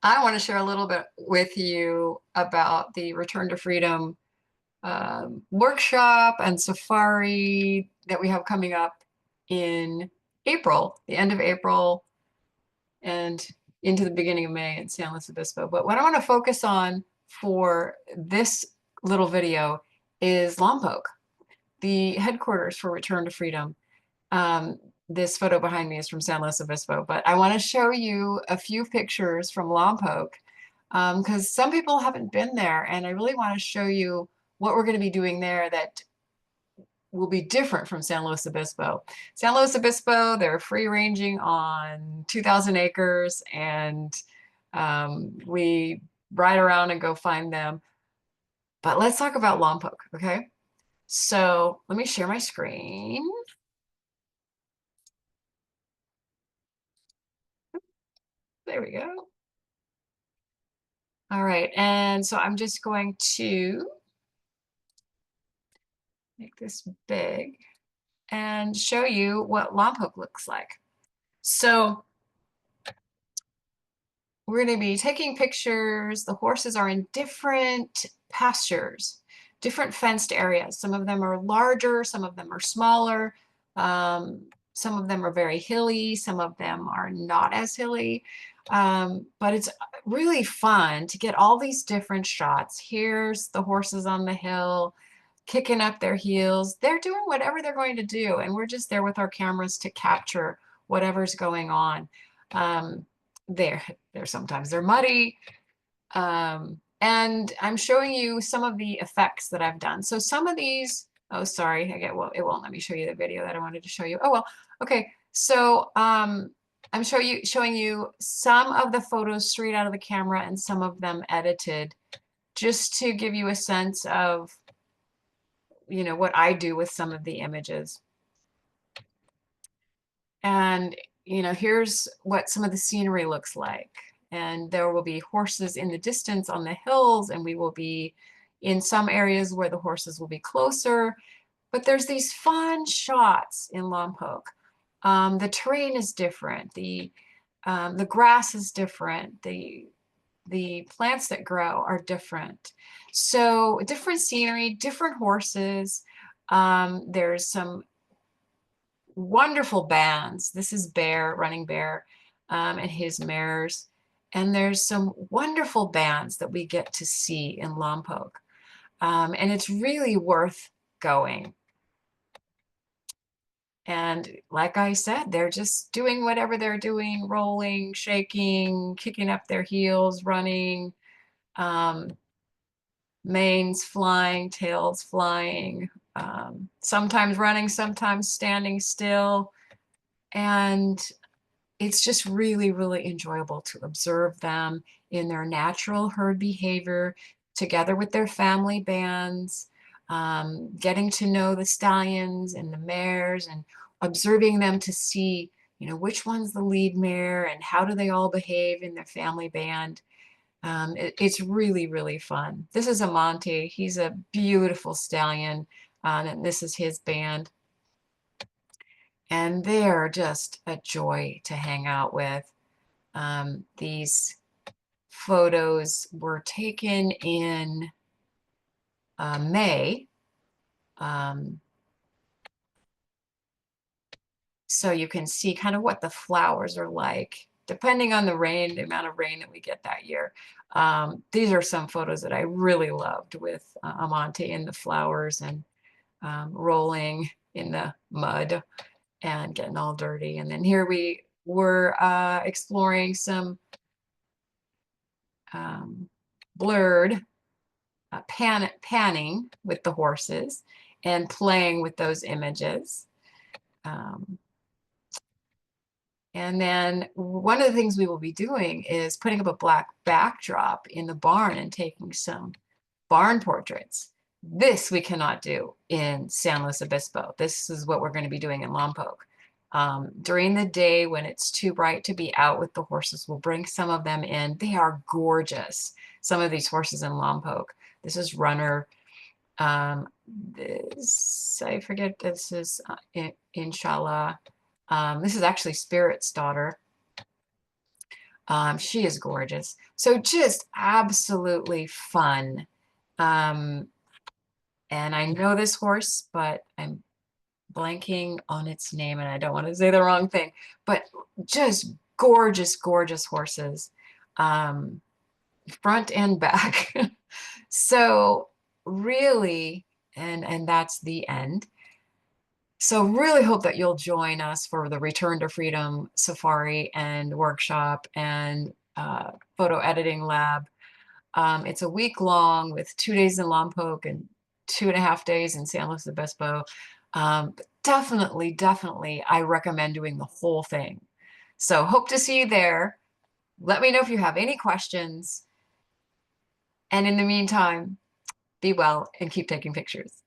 I want to share a little bit with you about the Return to Freedom workshop and safari that we have coming up in April, the end of April, and into the beginning of May in San Luis Obispo. But what I want to focus on for this little video is Lompoc, the headquarters for Return to Freedom. This photo behind me is from San Luis Obispo, but I want to show you a few pictures from Lompoc because some people haven't been there, and I really want to show you what we're going to be doing there that will be different from San Luis Obispo. San Luis Obispo, they're free ranging on 2,000 acres, and we ride around and go find them. But let's talk about Lompoc, okay? So let me share my screen. There we go. All right, and so I'm just going to make this big and show you what Lompoc looks like. So we're going to be taking pictures. The horses are in different pastures, different fenced areas. Some of them are larger, some of them are smaller. Some of them are very hilly, some of them are not as hilly. But it's really fun to get all these different shots. Here's the horses on the hill, kicking up their heels. They're doing whatever they're going to do, and we're just there with our cameras to capture whatever's going on. They're sometimes they're muddy. And I'm showing you some of the effects that I've done. So some of these, oh, sorry, well, it won't let me show you the video that I wanted to show you. Oh, well, okay. So I'm showing you some of the photos straight out of the camera and some of them edited, just to give you a sense of, what I do with some of the images. And, here's what some of the scenery looks like. And there will be horses in the distance on the hills, and we will be in some areas where the horses will be closer. But there's these fun shots in Lompoc. The terrain is different. The grass is different. The plants that grow are different. So different scenery, different horses. There's some wonderful bands. This is Bear, Running Bear, and his mares. And there's some wonderful bands that we get to see in Lompoc. And it's really worth going. And like I said, they're just doing whatever they're doing, rolling, shaking, kicking up their heels, running, manes flying, tails flying, sometimes running, sometimes standing still. And it's just really, really enjoyable to observe them in their natural herd behavior together with their family bands, getting to know the stallions and the mares and observing them to see, which one's the lead mare and how do they all behave in their family band. It's really, really fun. This is Amante. He's a beautiful stallion, and this is his band. And they're just a joy to hang out with. These photos were taken in May. So you can see kind of what the flowers are like, depending on the rain, the amount of rain that we get that year. These are some photos that I really loved with Amante and the flowers and rolling in the mud and getting all dirty. And then here we were exploring some blurred panning with the horses and playing with those images. And then one of the things we will be doing is putting up a black backdrop in the barn and taking some barn portraits. This we cannot do in San Luis Obispo. This is what we're going to be doing in Lompoc. During the day when it's too bright to be out with the horses, we'll bring some of them in. They are gorgeous, some of these horses in Lompoc. This is Runner. This, I forget, this is Inshallah. This is actually Spirit's daughter. She is gorgeous. So just absolutely fun. Um, and I know this horse, but I'm blanking on its name and I don't want to say the wrong thing, but just gorgeous, gorgeous horses, um, front and back. So really, and that's the end. So really hope that you'll join us for the Return to Freedom Safari and workshop and photo editing lab. It's a week long with 2 days in Lompoc and 2.5 days in San Luis Obispo. But definitely, definitely, I recommend doing the whole thing. So hope to see you there. Let me know if you have any questions. And in the meantime, be well and keep taking pictures.